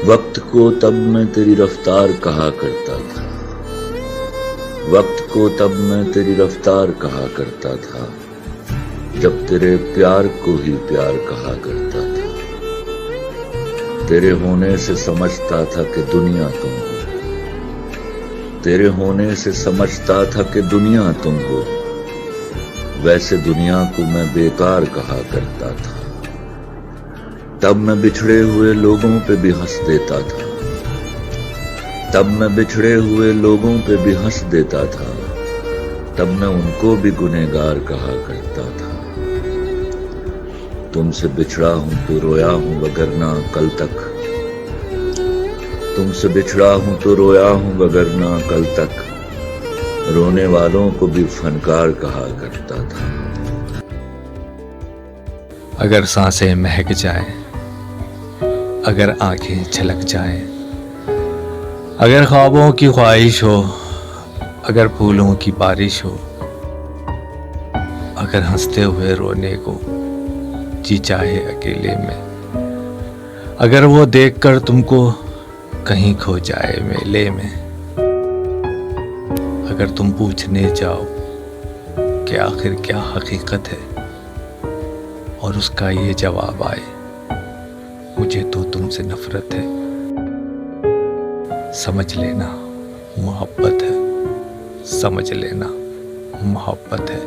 وقت کو تب میں تیری رفتار کہا کرتا تھا، وقت کو تب میں تیری رفتار کہا کرتا تھا، جب تیرے پیار کو ہی پیار کہا کرتا تھا۔ تیرے ہونے سے سمجھتا تھا کہ دنیا تم ہو، تیرے ہونے سے سمجھتا تھا کہ دنیا تم ہو، ویسے دنیا کو میں بیکار کہا کرتا تھا۔ تب میں بچھڑے ہوئے لوگوں پہ بھی ہنس دیتا تھا، تب میں بچھڑے ہوئے لوگوں پہ بھی ہنس دیتا تھا، تب میں ان کو بھی گنہگار کہا کرتا تھا۔ تم سے بچھڑا ہوں تو رویا ہوں وگرنہ کل تک، تم سے بچھڑا ہوں تو رویا ہوں وگرنہ کل تک، رونے والوں کو بھی فنکار کہا کرتا تھا۔ اگر سانسیں مہک جائیں، اگر آنکھیں چھلک جائیں، اگر خوابوں کی خواہش ہو، اگر پھولوں کی بارش ہو، اگر ہنستے ہوئے رونے کو جی چاہے اکیلے میں، اگر وہ دیکھ کر تم کو کہیں کھو جائے میلے میں، اگر تم پوچھنے جاؤ کہ آخر کیا حقیقت ہے اور اس کا یہ جواب آئے مجھے تو تم سے نفرت ہے، سمجھ لینا محبت ہے، سمجھ لینا محبت ہے۔